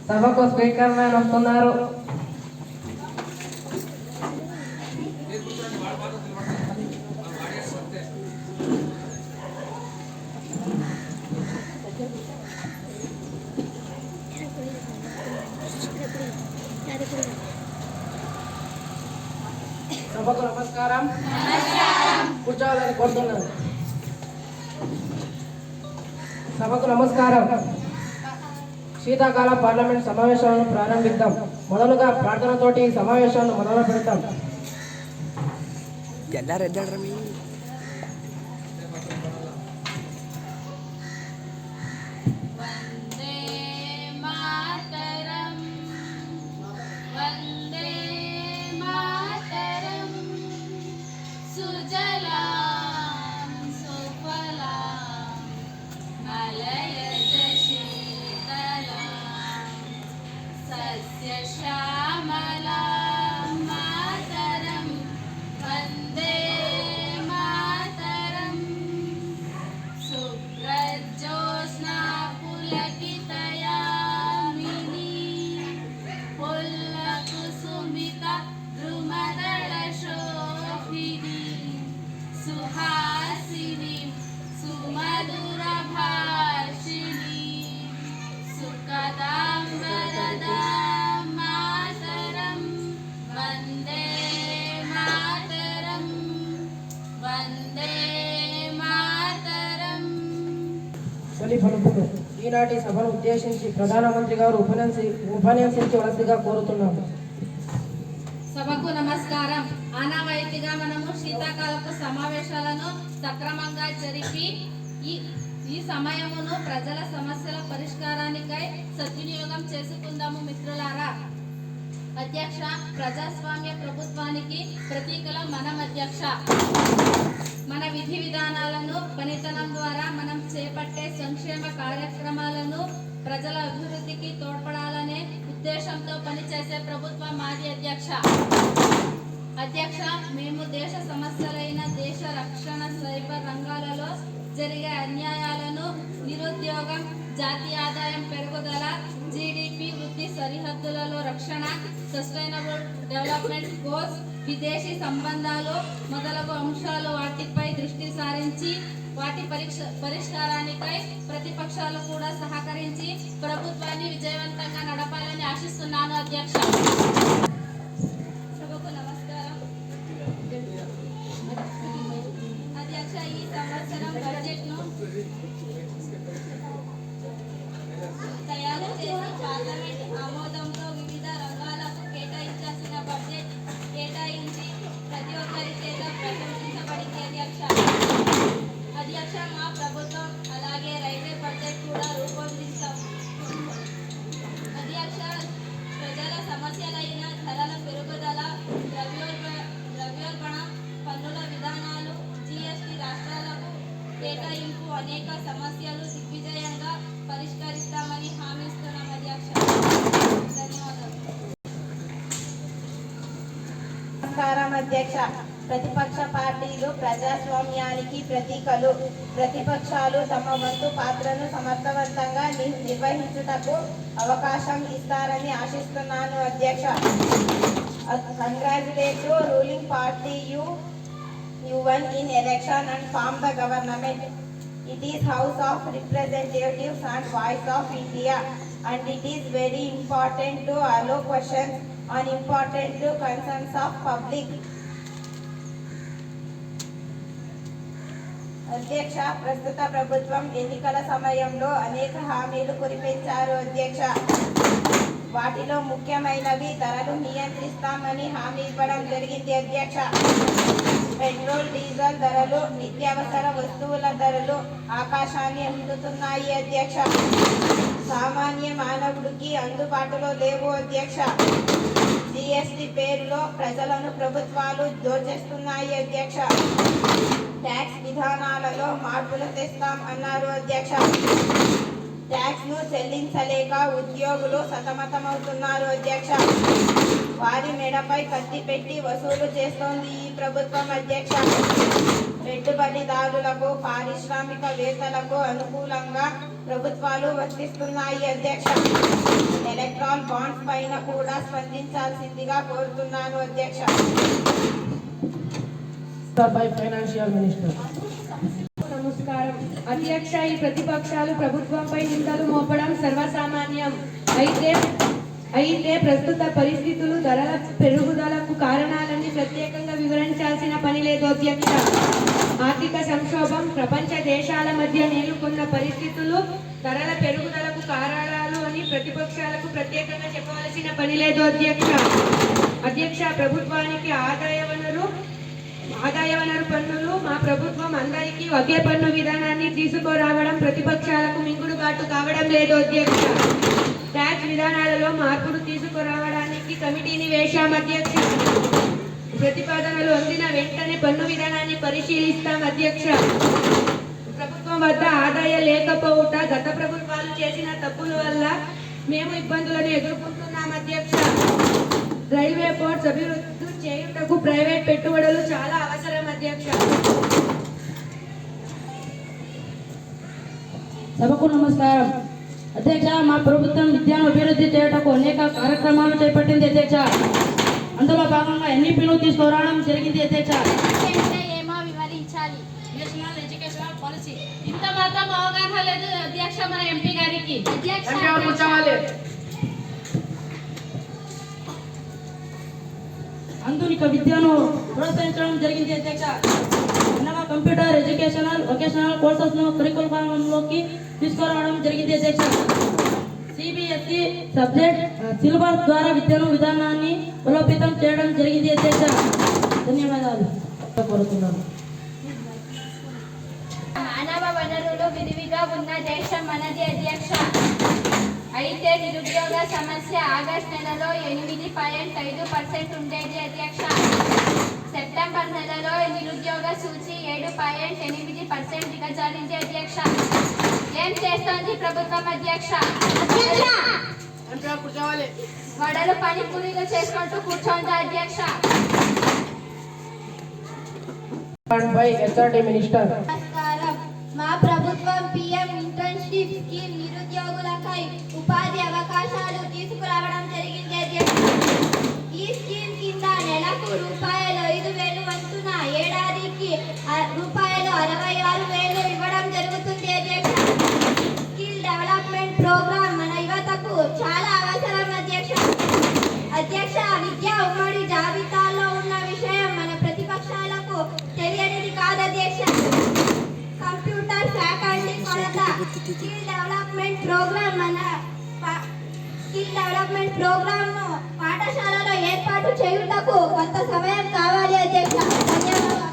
సభకు speaker man వస్తున్నారు. సభకు నమస్కారం. కూర్చోవాలని కోరుతున్నాను. సభకు నమస్కారం. శీతాకాల పార్లమెంట్ సమావేశాలను ప్రారంభిద్దాం. మొదలుగా ప్రార్థనతోటి సమావేశాలను మొదలు పెడతాం. श्यामला मातरं वन्दे मातरं शुभ्रज्योत्स्ना पुलकितयामिनी पुल्लकुसुमिता द्रुमदलशोभिनी सुहासिनी सुमधुरभाषिणी सुखदां वरदां मातरं वन्दे मातरं वन्दे मातरं. తొలి పలుకులు. ఈనాటి సభను ఉద్దేశించి ప్రధానమంత్రి గారు ఉపన్యసించవలసిగా కోరుతున్నాము. సభకు నమస్కారం. ఆనవాయితీగా మనము శీతాకాలపు సమావేశాలను సక్రమంగా జరిపి ఈ సమయమును ప్రజల సమస్యల పరిష్కారానికై సద్వినియోగం చేసుకుందాము మిత్రులారా. అధ్యక్ష, ప్రజాస్వామ్య ప్రభుత్వానికి ప్రతీకల మనం అధ్యక్ష. మన విధి విధానాలను పనితనం ద్వారా మనం చేపట్టే సంక్షేమ కార్యక్రమాలను ప్రజల అభివృద్ధికి తోడ్పడాలనే ఉద్దేశంతో పనిచేసే ప్రభుత్వం మాది అధ్యక్ష. అధ్యక్ష, మేము దేశ సమస్యలైన దేశ రక్షణ, సైబర్ రంగాలలో జరిగే అన్యాయాలను, నిరుద్యోగం, జాతీయ ఆదాయం పెరుగుదల, జీడిపి వృద్ధి, సరిహద్దులలో రక్షణ, సస్టైనబుల్ డెవలప్మెంట్ గోల్స్, విదేశీ సంబంధాలు మొదలగు అంశాలు వాటిపై దృష్టి సారించి వాటి పరిష్కారానికై ప్రతిపక్షాలు కూడా సహకరించి ప్రభుత్వాన్ని విజయవంతంగా నడపాలని ఆశిస్తున్నాను అధ్యక్ష. సభకు నమస్కారం. అధ్యక్ష, ఈ సంవత్సరం బడ్జెట్ను తయారు చేసి పార్లమెంట్ ఆమోదంతో వివిధ రంగాలకు కేటాయించాల్సిన బడ్జెట్ కేటాయించి ప్రతి ఒక్కరి చేత ప్రశంసించబడింది అధ్యక్ష. అధ్యక్ష, మా ప్రభుత్వం అలాగే రైల్వే బడ్జెట్ కూడా రూపొందిస్తాం. అధ్యక్ష, ప్రజల సమస్యలైన ధరల పెరుగుదల, ద్రవ్యోల్బణ, పన్నుల విధానాలు, GST, రాష్ట్రాలకు కేటాయింపు అనేక సమస్యలు దిగ్విజయంగా పరిష్కరిస్తామని హామీస్తున్నాం అధ్యక్ష. ధన్యవాదాలు. నమస్కారం అధ్యక్ష. ప్రతిపక్ష పార్టీలు ప్రజాస్వామ్యానికి ప్రతీకలు. ప్రతిపక్షాలు తమ వంతు పాత్రను సమర్థవంతంగా నిర్వహించుటకు అవకాశం ఇస్తారని ఆశిస్తున్నాను అధ్యక్ష. Congratulate to ruling party you won in election and form the government. It is House of Representatives and Voice of India, and it is very important to allow questions on important concerns of public. అధ్యక్ష, ప్రస్తుత ప్రభుత్వం ఎన్నికల సమయంలో అనేక హామీలు కురిపించారు అధ్యక్ష. వాటిలో ముఖ్యమైనవి ధరలు నియంత్రిస్తామని హామీ ఇవ్వడం జరిగింది అధ్యక్ష. పెట్రోల్, డీజిల్ ధరలు, నిత్యావసర వస్తువుల ధరలు ఆకాశాన్ని అందుతున్నాయి అధ్యక్ష. సామాన్య మానవుడికి అందుబాటులో లేవు అధ్యక్ష. GST పేరులో ప్రజలను ప్రభుత్వాలు దోచేస్తున్నాయి అధ్యక్ష. ట్యాక్స్ విధానాలలో మార్పులు తెస్తాం అన్నారు అధ్యక్ష. ట్యాక్స్ ను చెల్లించలేక ఉద్యోగులు సతమతమవుతున్నారు అధ్యక్ష. వారి మెడపై కత్తి పెట్టి వసూలు చేస్తోంది ఈ ప్రభుత్వం అధ్యక్ష. పెట్టుబడిదారులకు, పారిశ్రామికవేత్తలకు అనుకూలంగా ప్రభుత్వాలు వర్తిస్తున్నాయి అధ్యక్ష. ఎలక్ట్రాల్ బాండ్స్ పైన కూడా స్పందించాల్సిందిగా కోరుతున్నాను అధ్యక్ష. By financial minister. నమస్కారం అధ్యక్ష. ఈ ప్రతిపక్షాలు ప్రభుత్వంపై నిందలు మోపడం సర్వసామాన్యం. అయితే ప్రస్తుత పరిస్థితులు, ధరల పెరుగుదలకు కారణాలన్నీ ప్రత్యేకంగా వివరించాల్సిన పని లేదు అధ్యక్ష. ఆర్థిక సంక్షోభం, ప్రపంచ దేశాల మధ్య నెలకొన్న పరిస్థితులు, ధరల పెరుగుదలకు కారణాలు అని ప్రతిపక్షాలకు ప్రత్యేకంగా చెప్పవలసిన పని లేదు అధ్యక్ష. ప్రభుత్వానికి ఆదాయ వనరు పన్నులు మా ప్రభుత్వం అందరికీ ఒకే పన్ను విధానాన్ని తీసుకురావడం ప్రతిపక్షాలకు మింగుడుబాటు కావడం లేదు అధ్యక్ష. ట్యాక్స్ విధానాలలో మార్పులు తీసుకురావడానికి కమిటీని వేశాం అధ్యక్ష. ప్రతిపాదనలు అందిన వెంటనే పన్ను విధానాన్ని పరిశీలిస్తాం అధ్యక్ష. ప్రభుత్వం వద్ద ఆదాయం లేకపోవుట గత ప్రభుత్వాలు చేసిన తప్పుల వల్ల మేము ఇబ్బందులను ఎదుర్కొంటున్నాం అధ్యక్ష. రైల్వే పోర్ట్స్ అభివృద్ధి చేయుటకు ప్రైవేట్ పెట్టుబడులు చాలా అవసరం అధ్యక్ష. సభకు నమస్కారం అధ్యక్ష. మా ప్రభుత్వం విద్యను అభివృద్ధి చేయటకు అనేక కార్యక్రమాలు చేపట్టింది అధ్యక్ష. అందులో భాగంగా ఎన్ఈపీను తీసుకురావడం జరిగింది అధ్యక్ష. ఏమో వివరించాలి. నేషనల్ ఎడ్యుకేషనల్ పాలసీ ఇంత మాత్రం అవగాహన లేదు అధ్యక్ష మన ఎంపీ గారికి. ఆధునిక విద్యను ప్రోత్సహించడం జరిగింది అధ్యక్ష. అనగా కంప్యూటర్, ఎడ్యుకేషనల్, వొకేషనల్ కోర్సెస్ ను కరికులంలోకి తీసుకురావడం జరిగింది అధ్యక్ష. సిబిఎస్ఈ సబ్జెక్ట్ సిలబస్ ద్వారా విధానాన్ని బలోపేతం చేయడం జరిగింది అధ్యక్ష. ధన్యవాదాలు కోరుతున్నాను. మానవ వనరులు విరివిగా ఉన్న దేశం మనది అధ్యక్ష. అయితే నిరుద్యోగ సమస్య ఆగస్టు నెలలో 8.5% ఉండేది అధ్యక్ష. సెప్టెంబర్ నెలలో నిరుద్యోగ సూచి 7.8% దిగజారింది అధ్యక్ష. ఏం చేస్తోంది ప్రభుత్వం అధ్యక్ష? వడలు పనిపూరీలు చేసుకుంటూ కూర్చోండి అధ్యక్ష. By HRD minister. నమస్కారం. మా ప్రభుత్వం పిఎం ఇంటర్న్షిప్ స్కీమ్ నిరుద్యోగులకై ఉపాధి అవకాశాలు తీసుకురావడం జరిగింది అధ్యక్ష. ఈ స్కీమ్ కింద నెలకు ₹5,000 వంతున ఏడాదికి ₹66,000 ఇవ్వడం జరుగుతుంది అధ్యక్ష. స్కిల్ డెవలప్మెంట్ ప్రోగ్రామ్ మన యువతకు చాలా అవసరం అధ్యక్ష. విద్యా ఉమ్మడి జాబితాలో ఉన్న విషయం మన ప్రతిపక్షాలకు తెలియనిది కాదు అధ్యక్ష. కంప్యూటర్ ఫ్యాకల్టీ కొరత, స్కిల్ డెవలప్మెంట్ ప్రోగ్రామ్ ను పాఠశాలలో ఏర్పాటు చేయుటకు కొంత సమయం కావాలి అధ్యక్ష. ధన్యవాదాలు.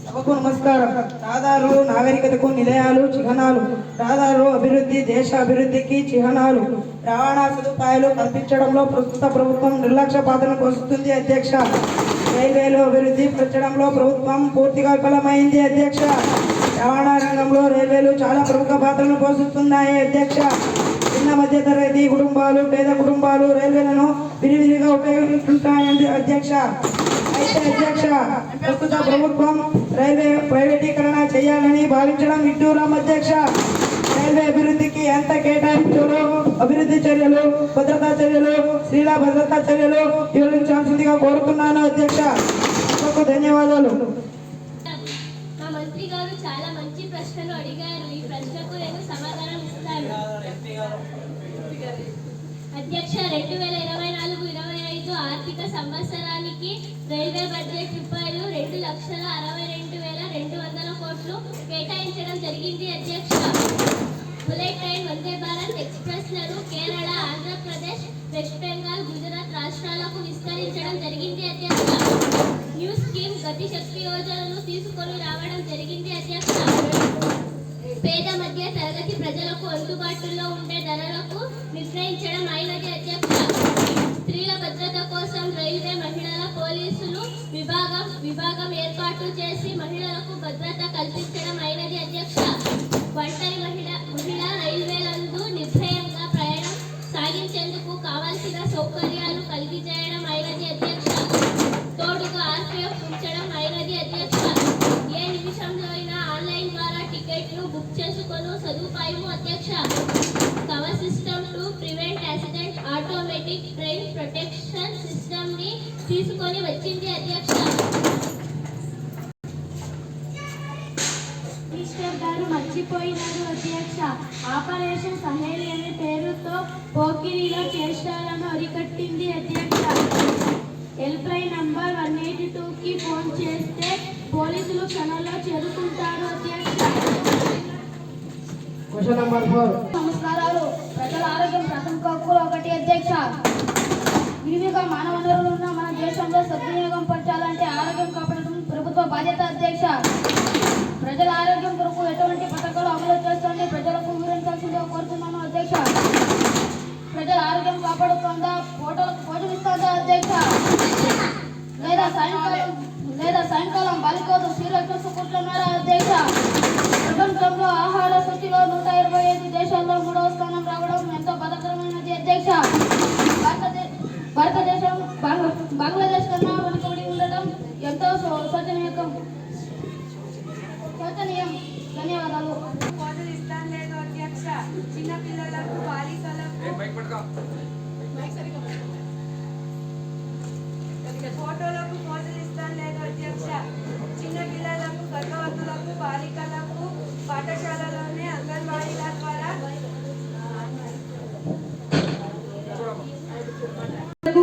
సభకు నమస్కారం. రహదారులు నాగరికతకు నిలయాలు, చిహ్నాలు. రహదారులు అభివృద్ధి దేశ అభివృద్ధికి చిహ్నాలు. రవాణా సదుపాయాలు కల్పించడంలో ప్రస్తుత ప్రభుత్వం నిర్లక్ష్య పాత్రను పోషిస్తుంది అధ్యక్ష. రైల్వేలు అభివృద్ధి పరచడంలో ప్రభుత్వం పూర్తిగా విఫలమైంది అధ్యక్ష. రవాణా రంగంలో రైల్వేలు చాలా ప్రముఖ పాత్రను పోషిస్తున్నాయి అధ్యక్ష. చిన్న మధ్య తరగతి కుటుంబాలు, పేద కుటుంబాలు రైల్వేలను విరివిరిగా ఉపయోగిస్తుంటాయి అధ్యక్ష. అయితే అధ్యక్ష, ప్రస్తుత ప్రభుత్వం రైల్వే ప్రైవేటీకరణ చేయాలని భావించడం విడ్డూరం అధ్యక్ష. రైల్వే అభివృద్ధికి ఎంత కేటాయించాలో అభివృద్ధి చర్యలు, భద్రతా చర్యలు, స్త్రీల భద్రతా చర్యలు వివరించాల్సిందిగా కోరుతున్నాను అధ్యక్ష. ధన్యవాదాలు. మా మంత్రి గారు చాలా మంచి ప్రశ్నలు అడిగారు. ఈ ప్రశ్నకు నేను సమాధానం ఇస్తాను అధ్యక్ష. 2024-25 ఆర్థిక సంవత్సరానికి రైల్వే బడ్జెట్ ₹2,62,200 కోట్లు కేటాయించడం జరిగింది అధ్యక్ష. Bullet train, Vande Bharat ఎక్స్ప్రెస్లను Kerala, Andhra Pradesh, west Bengal, Gujarat రాష్ట్రాలకు విస్తరించడం జరిగింది అధ్యక్ష. న్యూ స్కీమ్ గతి శక్తి యోజనను తీసుకొని రావడం జరిగింది అధ్యక్ష. పేద మధ్య తరగతి ప్రజలకు అందుబాటులో ఉండే ధరలకు నిర్ణయించడం అయినది అధ్యక్ష. స్త్రీల భద్రత కోసం రైల్వే మహిళల పోలీసులు విభాగం ఏర్పాటు చేసి మహిళలకు భద్రత కల్పించడం అయినది అధ్యక్ష. ఒంటరి మహిళ రైల్వేలందు నిర్భయంగా ప్రయాణం సాగించేందుకు కావాల్సిన సౌకర్యాలు కలిగి చేయడం అయినది అధ్యక్ష. తోడుగా ఆర్పిఎఫ్ ఉంచడం అయినది అధ్యక్ష. ఏ నిమిషంలో అయినా ఆన్లైన్ టికెట్లు బుక్ చేసుకొను సదుపాయము అధ్యక్ష. Cover system to prevent accident automatic train protection system ని తీసుకొని వచ్చింది అధ్యక్ష. మినిస్టర్ గారు మర్చిపోయినారు అధ్యక్ష. ఆపరేషన్ సహేలి అనే పేరుతో పోకిరిలో చేష్టాలను అరికట్టింది అధ్యక్ష. హెల్ప్ లైన్ నంబర్ 182కి ఫోన్ చేస్తే పోలీసులు క్షణంలో చేరుకుంటారు అధ్యక్ష. Question number 4. నమస్కారాలు. ప్రజల ఆరోగ్యం ప్రాథమిక హక్కులు 1 అధ్యక్ష. విరివిగా మానవ వనరులు ఉన్న మన దేశంలో సద్వినియోగం పరచాలంటే ఆరోగ్యం కాపాడడం ప్రభుత్వ బాధ్యత అధ్యక్ష. ప్రజల ఆరోగ్యం కొరకు ఎటువంటి పథకాలు అమలు చేస్తుంది ప్రజలకు వివరించాల్సిందిగా కోరుతున్నాను అధ్యక్ష. ప్రజల ఆరోగ్యం కాపాడుతుందా, ఫోటోలకు భోజనం ఇస్తుందా అధ్యక్ష? లేదా సాయంకాలం బాలికలు సీరియల్ చూసుకుంటున్నారా అధ్యక్ష? ప్రపంచంలో ఆహార సూచిలో 125 దేశాల్లో 3వ స్థానం రావడం ఎంతో బాధాకరమైనది అధ్యక్ష. భారతదేశం బంగ్లాదేశ్ కన్నా వెనుకబడి ఉండడం ఎంతో శోచనీయం. ధన్యవాదాలు. ఫోటోలు ఇస్తాను లేదు అధ్యక్ష. చిన్న పిల్లలకు ఫోటోలకు ఫోటోలు ఇస్తాను లేదు అధ్యక్ష. చిన్న పిల్లలకు గర్భవతులకు బాలికలకు పాఠశాలలోనే అంగన్వాడీల ద్వారా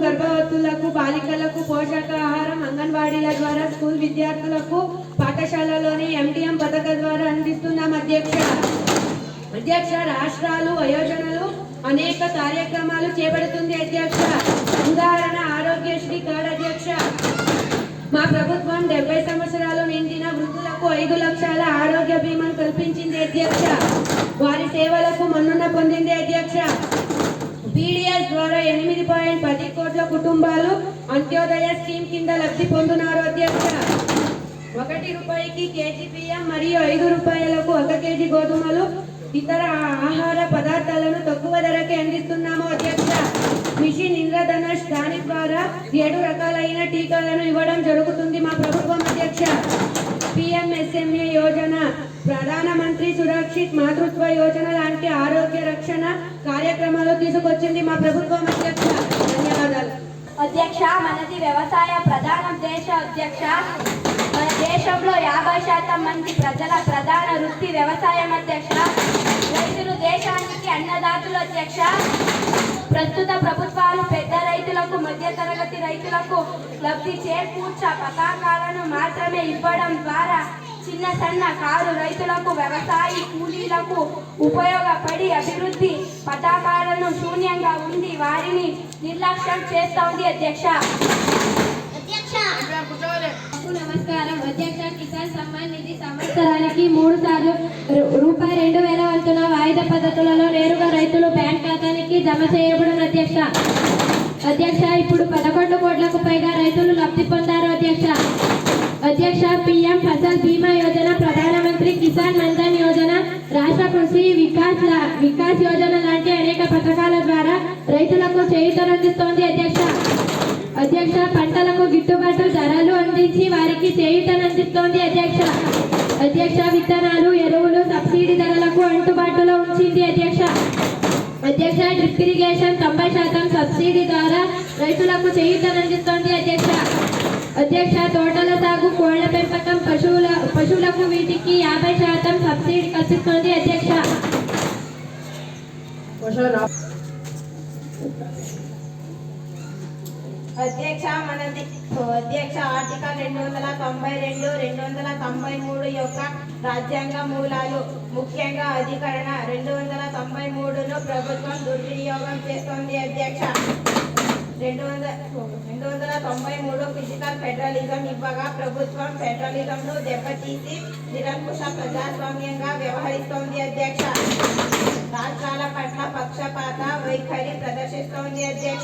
గర్భవతులకు బాలికలకు పోషకాహారం అంగన్వాడీల ద్వారా స్కూల్ విద్యార్థులకు పాఠశాలలోని MTM పథకం ద్వారా అందిస్తున్నాం అధ్యక్ష. రాష్ట్రాలు వయోజనులు అనేక కార్యక్రమాలు చేపడుతుంది అధ్యక్ష. ఉదాహరణ ఆరోగ్యశ్రీ కార్డు అధ్యక్ష. మా ప్రభుత్వం 70 సంవత్సరాలు నిండిన వృద్ధులకు 5 లక్షల ఆరోగ్య బీమాను కల్పించింది అధ్యక్ష. వారి సేవలకు మన్నన పొందింది అధ్యక్ష. PDS ద్వారా 8.10 కోట్ల కుటుంబాలు అంత్యోదయ స్కీమ్ కింద లబ్ధి పొందుతున్నారు అధ్యక్ష. 1 రూపాయికి కేజీ బియ్యం మరియు 5 రూపాయలకు 1 కేజీ గోధుమలు ఇతర ఆహార పదార్థాలను తక్కువ ధరకే అందిస్తున్నాము అధ్యక్ష. మిషన్ ఇంద్రధనుష్ దాని ద్వారా 7 రకాలైన టీకాలను ఇవ్వడం జరుగుతుంది మా ప్రభుత్వం అధ్యక్ష. PMSMA యోజన, ప్రధానమంత్రి సురక్షిత్ మాతృత్వ యోజన లాంటి ఆరోగ్య రక్షణ కార్యక్రమాలు తీసుకొచ్చింది మా ప్రభుత్వం అధ్యక్ష. ధన్యవాదాలు అధ్యక్ష. మనది వ్యవసాయ ప్రధాన దేశ అధ్యక్ష. మన దేశంలో 50% మంది ప్రజల ప్రధాన వృత్తి వ్యవసాయం అధ్యక్ష. రైతులు దేశానికి అన్నదాతలు అధ్యక్ష. ప్రస్తుత ప్రభుత్వాలు పెద్ద రైతులకు, మధ్యతరగతి రైతులకు లబ్ధి చేకూర్చే పథకాలను మాత్రమే ఇవ్వడం ద్వారా చిన్న సన్నకారు రైతులకు, వ్యవసాయ కూలీలకు ఉపయోగపడి అభివృద్ధి పథకాలను శూన్యంగా ఉండి వారిని నిర్లక్ష్యం చేస్తోంది అధ్యక్ష. నమస్కారం అధ్యక్ష. కిసాన్ సమ్మాన్ నిధి సంవత్సరానికి 3 సార్లు రూపాయి 2000 వంతున వాయిదా పద్ధతులలో నేరుగా రైతులు బ్యాంక్ ఖాతానికి జమ చేయబడిన అధ్యక్ష. ఇప్పుడు 11 కోట్లకు పైగా రైతులు లబ్ధి పొందారు అధ్యక్ష. PM ఫసల్ బీమా యోజన, ప్రధానమంత్రి కిసాన్ మన్ధన్ యోజన, రాష్ట్ర కృషి వికాస్ యోజన లాంటి అనేక పథకాల ద్వారా రైతులకు చేయూతనందిస్తోంది అధ్యక్ష. పంటలకు గిట్టుబాటు ధరలు అందించి వారికి చేయూతనందిస్తోంది అధ్యక్ష. విత్తనాలు, ఎరువులు సబ్సిడీ ధరలకు అందుబాటులో ఉంచింది అధ్యక్ష. డ్రిప్ ఇరిగేషన్ 90% సబ్సిడీ ద్వారా రైతులకు చేయూతనందిస్తోంది అధ్యక్ష. తోటల సాగు, కోళ్ల పెంపకం, పశువులకు వీటికి 50% సబ్సిడీ కల్పిస్తోంది అధ్యక్ష. అధ్యక్ష ఆర్టికల్ 292, 293 యొక్క రాజ్యాంగ మూలాలు, ముఖ్యంగా అధికరణ 293ను ప్రభుత్వం దుర్వినియోగం చేస్తోంది అధ్యక్ష. 293 ఫిజికల్ ఫెడరలిజం ఇవ్వగా ప్రభుత్వం ఫెడరలిజంను దెబ్బతీసి నిరంకుశ ప్రజాస్వామ్యంగా వ్యవహరిస్తోంది అధ్యక్ష. రాష్ట్రాల పట్ల పక్షపాత వైఖరి ప్రదర్శిస్తోంది అధ్యక్ష.